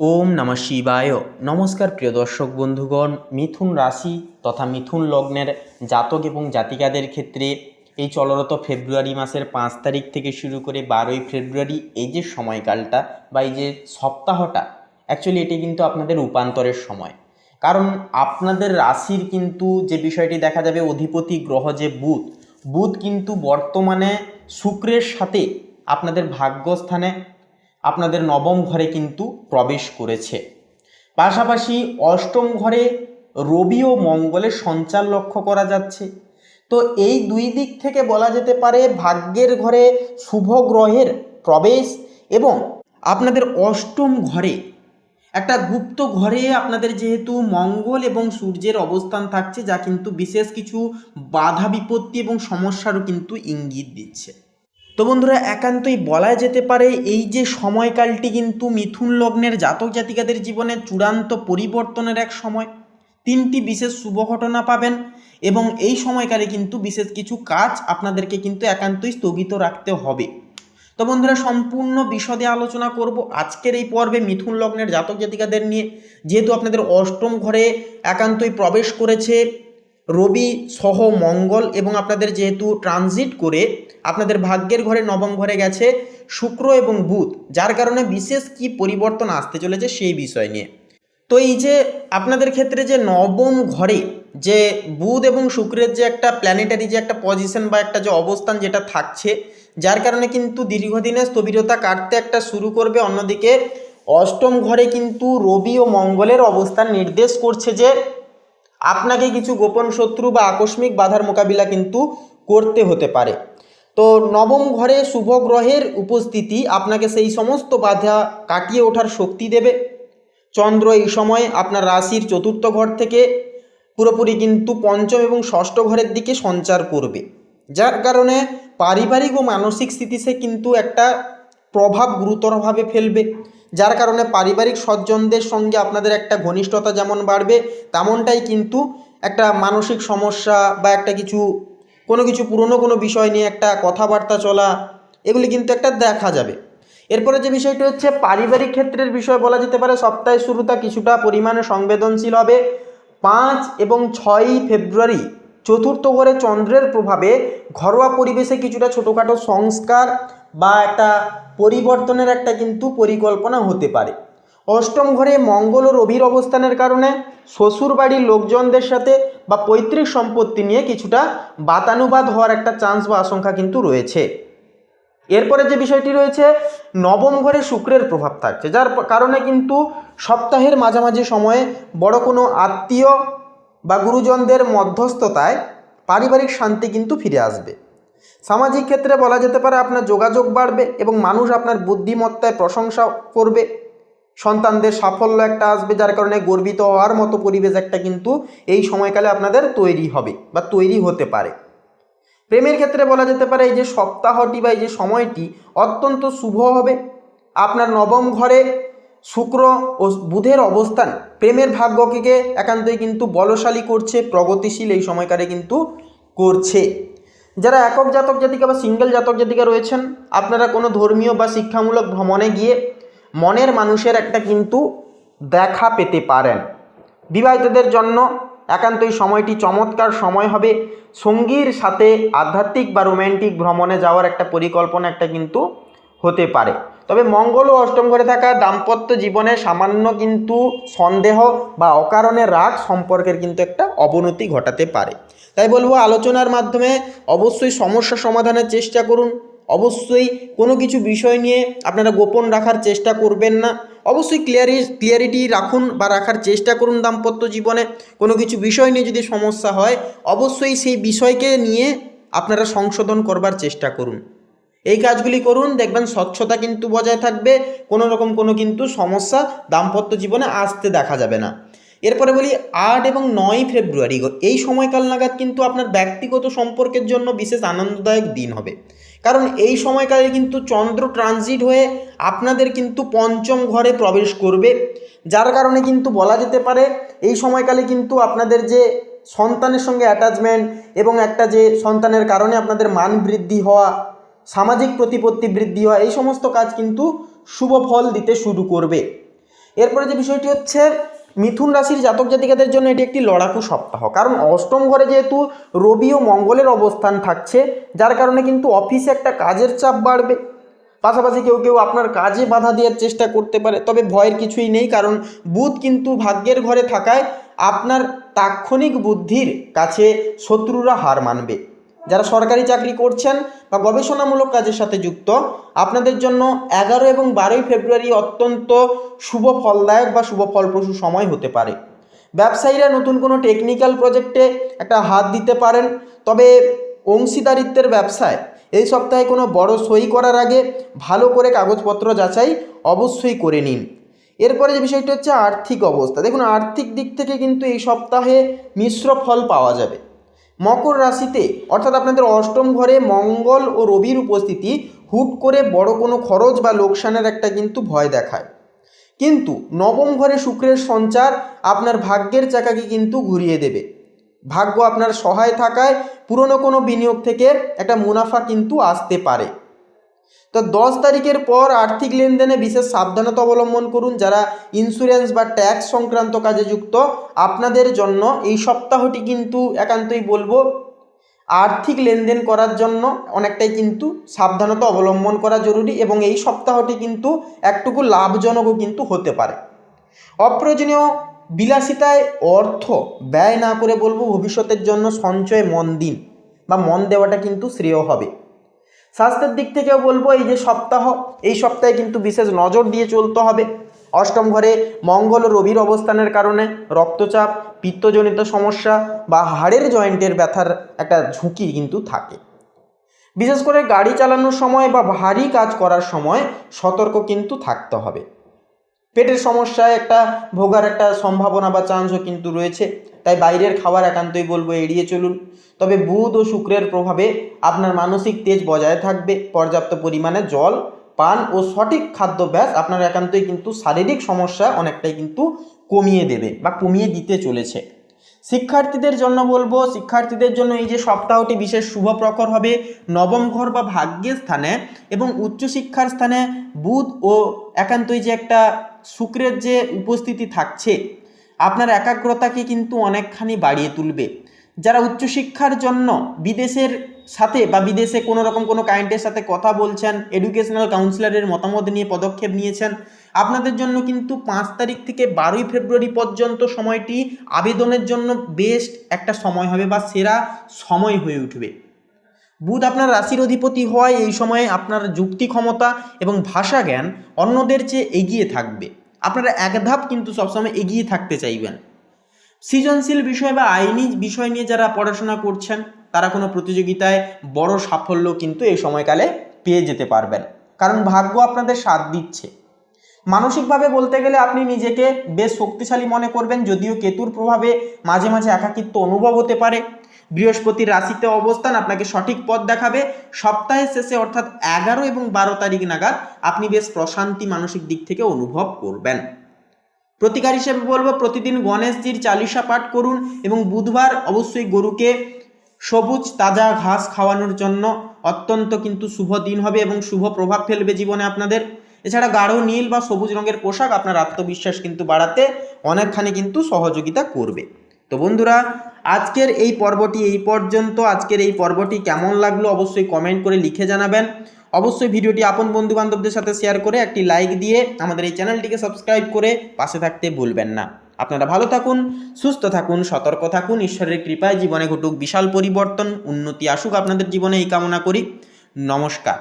ওম নমঃ শিবায়। নমস্কার প্রিয় দর্শক বন্ধুগণ, মিথুন রাশি তথা মিথুন লগ্নের জাতক এবং জাতিকাদের ক্ষেত্রে এই চলরত ফেব্রুয়ারি মাসের 5 তারিখ থেকে শুরু করে 12ই ফেব্রুয়ারি এই যে সময়কালটা বা এই যে সপ্তাহটা, অ্যাকচুয়ালি এটি কিন্তু আপনাদের রূপান্তরের সময়। কারণ আপনাদের রাশির কিন্তু যে বিষয়টি দেখা যাবে, অধিপতি গ্রহ যে বুধ, বুধ কিন্তু বর্তমানে শুক্রের সাথে আপনাদের ভাগ্যস্থানে আপনাদের নবম ঘরে কিন্তু প্রবেশ করেছে। পাশাপাশি অষ্টম ঘরে রবি ও মঙ্গলের সঞ্চার লক্ষ্য করা যাচ্ছে। তো এই দুই দিক থেকে বলা যেতে পারে ভাগ্যের ঘরে শুভ গ্রহের প্রবেশ এবং আপনাদের অষ্টম ঘরে একটা গুপ্ত ঘরে আপনাদের যেহেতু মঙ্গল এবং সূর্যের অবস্থান থাকছে, যা কিন্তু বিশেষ কিছু বাধা বিপত্তি এবং সমস্যারও কিন্তু ইঙ্গিত দিচ্ছে। তো বন্ধুরা, একান্তই বলা যেতে পারে এই যে সময়কালটি কিন্তু মিথুন লগ্নের জাতক জাতিকাদের জীবনে চূড়ান্ত পরিবর্তনের এক সময়। 3টি বিশেষ শুভ ঘটনা পাবেন এবং এই সময়কালে কিন্তু বিশেষ কিছু কাজ আপনাদেরকে কিন্তু একান্তই স্থগিত রাখতে হবে। তো বন্ধুরা, সম্পূর্ণ বিশদে আলোচনা করব আজকের এই পর্বে মিথুন লগ্নের জাতক জাতিকাদের নিয়ে। যেহেতু আপনাদের অষ্টম ঘরে একান্তই প্রবেশ করেছে রবি সহ মঙ্গল এবং আপনাদের যেহেতু ট্রানজিট করে আপনাদের ভাগ্যের ঘরে নবম ঘরে গেছে শুক্র এবং বুধ, যার কারণে বিশেষ কি পরিবর্তন আসতে চলেছে সেই বিষয় নিয়ে। তো এই যে আপনাদের ক্ষেত্রে যে নবম ঘরে যে বুধ এবং শুক্রের যে একটা প্ল্যানেটারি যে একটা পজিশন বা একটা যে অবস্থান যেটা থাকছে, যার কারণে কিন্তু দীর্ঘদিনের স্থবিরতা কাটতে একটা শুরু করবে। অন্যদিকে অষ্টম ঘরে কিন্তু রবি ও মঙ্গলের অবস্থান নির্দেশ করছে যে আপনাকে কিছু গোপন শত্রু বা আকস্মিক বাধার মোকাবিলা কিন্তু করতে হতে পারে। তো নবম ঘরে শুভ গ্রহের উপস্থিতি আপনাকে সেই সমস্ত বাধা কাটিয়ে ওঠার শক্তি দেবে। চন্দ্র এই সময় আপনার রাশির চতুর্থ ঘর থেকে পুরোপুরি কিন্তু পঞ্চম এবং ষষ্ঠ ঘরের দিকে সঞ্চার করবে, যার কারণে পারিবারিক ও মানসিক স্থিতিতে কিন্তু একটা প্রভাব গুরুতরভাবে ফেলবে। যার কারণে পারিবারিক স্বজনদের সঙ্গে আপনাদের একটা ঘনিষ্ঠতা যেমন বাড়বে, তেমনটাই কিন্তু একটা মানসিক সমস্যা বা একটা কোনো কিছু পুরনো কোনো বিষয় নিয়ে একটা কথাবার্তা চলা, এগুলি কিন্তু একটা দেখা যাবে। এরপরে যে বিষয়টি হচ্ছে পারিবারিক ক্ষেত্রের বিষয়, বলা যেতে পারে সপ্তাহের শুরুটা কিছুটা পরিমাণে সংবেদনশীল হবে। 5 এবং 6ই ফেব্রুয়ারি চতুর্থ ঘরে চন্দ্রের প্রভাবে ঘরোয়া পরিবেশে কিছুটা ছোটোখাটো সংস্কার বা একটা পরিবর্তনের একটা কিন্তু পরিকল্পনা হতে পারে। অষ্টম ঘরে মঙ্গল ও রবির অবস্থানের কারণে শ্বশুর বাড়ির লোকজনদের সাথে বা পৈতৃক সম্পত্তি নিয়ে কিছুটা বাতানুবাদ হওয়ার একটা চান্স বা আশঙ্কা কিন্তু রয়েছে। এরপরে যে বিষয়টি রয়েছে, নবম ঘরে শুক্রের প্রভাব থাকছে, যার কারণে কিন্তু সপ্তাহের মাঝামাঝি সময়ে বড় কোনো আত্মীয় বা গুরুজনদের মধ্যস্থতায় পারিবারিক শান্তি কিন্তু ফিরে আসবে। সামাজিক ক্ষেত্রে বলা যেতে পারে আপনার যোগাযোগ বাড়বে এবং মানুষ আপনার বুদ্ধিমত্তায় প্রশংসা করবে। সন্তানদের সাফল্য একটা আসবে, যার কারণে গর্বিত হওয়ার মতো পরিবেশ একটা কিন্তু এই সময়কালে আপনাদের তৈরি হবে বা তৈরি হতে পারে। প্রেমের ক্ষেত্রে বলা যেতে পারে এই যে সপ্তাহটি বা এই যে সময়টি অত্যন্ত শুভ হবে। আপনার নবম ঘরে শুক্র ও বুধের অবস্থান প্রেমের ভাগ্যকে একান্তই কিন্তু বলশালী করছে, প্রগতিশীল এই সময়কালে কিন্তু করছে। যারা একক জাতক জাতিকা বা সিঙ্গেল জাতক জাতিকা রয়েছেন, আপনারা কোনো ধর্মীয় বা শিক্ষামূলক ভ্রমণে গিয়ে মনের মানুষের একটা কিন্তু দেখা পেতে পারেন। বিবাহিতদের জন্য একান্তই সময়টি চমৎকার সময় হবে। সঙ্গীর সাথে আধ্যাত্মিক বা রোম্যান্টিক ভ্রমণে যাওয়ার একটা পরিকল্পনা একটা কিন্তু হতে পারে। তবে মঙ্গল ও অষ্টম ঘরে থাকা দাম্পত্য জীবনে সামান্য কিন্তু সন্দেহ বা অকারণে রাগ সম্পর্কের কিন্তু একটা অবনতি ঘটাতে পারে। তাই বলবো, আলোচনার মাধ্যমে অবশ্যই সমস্যা সমাধানের চেষ্টা করুন। অবশ্যই কোনো কিছু বিষয় নিয়ে আপনারা গোপন রাখার চেষ্টা করবেন না। অবশ্যই ক্লিয়ারিটি রাখুন বা রাখার চেষ্টা করুন। দাম্পত্য জীবনে কোনো কিছু বিষয় নিয়ে যদি সমস্যা হয়, অবশ্যই সেই বিষয়কে নিয়ে আপনারা সংশোধন করবার চেষ্টা করুন। এই কাজগুলি করুন, দেখবেন স্বচ্ছতা কিন্তু বজায় থাকবে, কোনো রকম কোনো কিন্তু সমস্যা দাম্পত্য জীবনে আসতে দেখা যাবে না। এরপরে বলি 8 এবং 9ই ফেব্রুয়ারি এই সময়কাল নাগাদ কিন্তু আপনার ব্যক্তিগত সম্পর্কের জন্য বিশেষ আনন্দদায়ক দিন হবে। কারণ এই সময়কালে কিন্তু চন্দ্র ট্রানজিট হয়ে আপনাদের কিন্তু পঞ্চম ঘরে প্রবেশ করবে, যার কারণে কিন্তু বলা যেতে পারে এই সময়কালে কিন্তু আপনাদের যে সন্তানের সঙ্গে অ্যাটাচমেন্ট এবং একটা যে সন্তানের কারণে আপনাদের মান বৃদ্ধি হওয়া, সামাজিক প্রতিপত্তি বৃদ্ধি হওয়া, এই সমস্ত কাজ কিন্তু শুভ ফল দিতে শুরু করবে। এরপরে যে বিষয়টি হচ্ছে মিথুন রাশির জাতক জাতিকাদের জন্য এটি একটি লড়াকু সপ্তাহ, কারণ অষ্টম ঘরে যেহেতু রবি ও মঙ্গলের অবস্থান থাকছে, যার কারণে কিন্তু অফিসে একটা কাজের চাপ বাড়বে। পাশাপাশি কেউ কেউ আপনার কাজে বাধা দেওয়ার চেষ্টা করতে পারে, তবে ভয়ের কিছুই নেই, কারণ বুধ কিন্তু ভাগ্যের ঘরে থাকায় আপনার তাৎক্ষণিক বুদ্ধির কাছে শত্রুরা হার মানবে। যারা সরকারি চাকরি করছেন বা গবেষণামূলক কাজের সাথে যুক্ত, আপনাদের জন্য 11 এবং 12 ফেব্রুয়ারি অত্যন্ত শুভ ফলদায়ক বা শুভ ফলপ্রসূ সময় হতে পারে। ব্যবসায়ীরা নতুন কোনো টেকনিক্যাল প্রজেক্টে একটা হাত দিতে পারেন, তবে অংশীদারিত্বের ব্যবসায় এই সপ্তাহে কোনো বড় সই করার আগে ভালো করে কাগজপত্র যাচাই অবশ্যই করে নিন। এরপরে যে বিষয়টি হচ্ছে আর্থিক অবস্থা, দেখুন আর্থিক দিক থেকে কিন্তু এই সপ্তাহে মিশ্র ফল পাওয়া যাবে। মকর রাশিতে অর্থাৎ আপনাদের অষ্টম ঘরে মঙ্গল ও রবির উপস্থিতি হুট করে বড় কোনো খরচ বা লোকসানের একটা কিন্তু ভয় দেখায়, কিন্তু নবম ঘরে শুক্রের সঞ্চার আপনার ভাগ্যের চাকাকে কিন্তু ঘুরিয়ে দেবে। ভাগ্য আপনার সহায় থাকায় পুরনো কোনো বিনিয়োগ থেকে একটা মুনাফা কিন্তু আসতে পারে। তো 10 তারিখের পর আর্থিক লেনদেনে বিশেষ সাবধানতা অবলম্বন করুন। যারা ইন্স্যুরেন্স বা ট্যাক্স সংক্রান্ত কাজে যুক্ত, আপনাদের জন্য এই সপ্তাহটি কিন্তু একান্তই বলবো আর্থিক লেনদেন করার জন্য অনেকটাই কিন্তু সাবধানতা অবলম্বন করা জরুরি, এবং এই সপ্তাহটি কিন্তু একটুকু লাভজনকও কিন্তু হতে পারে। অপ্রয়োজনীয় বিলাসিতায় অর্থ ব্যয় না করে বলবো ভবিষ্যতের জন্য সঞ্চয়ে মন দিন বা মন দেওয়াটা কিন্তু শ্রেয় হবে। স্বাস্থ্যের দিক থেকেও বলবো এই যে সপ্তাহ, এই সপ্তাহে কিন্তু বিশেষ নজর দিয়ে চলতে হবে। অষ্টম ঘরে মঙ্গল ও রবির অবস্থানের কারণে রক্তচাপ, পিত্তজনিত সমস্যা বা হাড়ের জয়েন্টের ব্যথার একটা ঝুঁকি কিন্তু থাকে। বিশেষ করে গাড়ি চালানোর সময় বা ভারী কাজ করার সময় সতর্ক কিন্তু থাকতে হবে। পেটের সমস্যায় একটা ভোগার একটা সম্ভাবনা বা চান্সও কিন্তু রয়েছে, তাই বাইরের খাবার একান্তই বলবো এড়িয়ে চলুন। তবে বুধ ও শুক্রের প্রভাবে আপনার মানসিক তেজ বজায় থাকবে। পর্যাপ্ত পরিমাণে জল পান ও সঠিক খাদ্যাভ্যাস আপনার একান্তই কিন্তু শারীরিক সমস্যা অনেকটাই কিন্তু কমিয়ে দেবে বা কমিয়ে দিতে চলেছে। শিক্ষার্থীদের জন্য বলবো, শিক্ষার্থীদের জন্য এই যে সপ্তাহটি বিশেষ শুভ প্রখর হবে। নবম ঘর বা ভাগ্যের স্থানে এবং উচ্চশিক্ষার স্থানে বুধ ও একান্তই যে একটা শুক্রের যে উপস্থিতি থাকছে, আপনার একাগ্রতাকে কিন্তু অনেকখানি বাড়িয়ে তুলবে। যারা উচ্চশিক্ষার জন্য বিদেশের সাথে বা বিদেশে কোনো রকম কোনো ক্লায়েন্টের সাথে কথা বলছেন, এডুকেশনাল কাউন্সিলরের মতামত নিয়ে পদক্ষেপ নিয়েছেন, আপনাদের জন্য কিন্তু 5 তারিখ থেকে 12 ফেব্রুয়ারি পর্যন্ত সময়টি আবেদনের জন্য বেস্ট একটা সময় হবে বা সেরা সময় হয়ে উঠবে। বুধ আপনার রাশির অধিপতি হওয়ায় এই সময়ে আপনার যুক্তি ক্ষমতা এবং ভাষা জ্ঞান অন্যদের চেয়ে এগিয়ে থাকবে। আপনারা এক ধাপ কিন্তু সবসময় এগিয়ে থাকতে চাইবেন। সৃজনশীল বিষয় বা আইনি বিষয় নিয়ে যারা পড়াশোনা করছেন, তারা কোনো প্রতিযোগিতায় বড় সাফল্য কিন্তু এই সময়কালে পেয়ে যেতে পারবেন, কারণ ভাগ্য আপনাদের সাথ দিচ্ছে। মানসিকভাবে বলতে গেলে আপনি নিজেকে বেশ শক্তিশালী মনে করবেন, যদিও কেতুর প্রভাবে মাঝে মাঝে একাকিত্ব অনুভব হতে পারে। বৃহস্পতির রাশিতে অবস্থান আপনাকে সঠিক পথ দেখাবে। সপ্তাহের শেষে অর্থাৎ 11 এবং 12 তারিখ নাগাদ আপনি বেশ প্রশান্তি মানসিক দিক থেকে অনুভব করবেন। প্রতিকার হিসেবে বলবো প্রতিদিন গণেশজির চালিসা পাঠ করুন এবং বুধবার অবশ্যই গরুকে সবুজ তাজা ঘাস খাওয়ানোর জন্য অত্যন্ত কিন্তু শুভ দিন হবে এবং শুভ প্রভাব ফেলবে জীবনে আপনাদের। এছাড়া গাঢ় নীল বা সবুজ রঙের পোশাক আপনার আত্মবিশ্বাস কিন্তু বাড়াতে অনেকখানি কিন্তু সহযোগিতা করবে। তো বন্ধুরা, আজকের এই পর্বটি এই পর্যন্ত। আজকের এই পর্বটি কেমন লাগলো অবশ্যই কমেন্ট করে লিখে জানাবেন। অবশ্যই ভিডিওটি আপন বন্ধু বান্ধবদের সাথে শেয়ার করে একটি লাইক দিয়ে আমাদের এই চ্যানেলটিকে সাবস্ক্রাইব করে পাশে থাকতে ভুলবেন না। আপনারা ভালো থাকুন, সুস্থ থাকুন, সতর্ক থাকুন। ঈশ্বরের কৃপায় জীবনে ঘটুক বিশাল পরিবর্তন, উন্নতি আসুক আপনাদের জীবনে, এই কামনা করি। নমস্কার।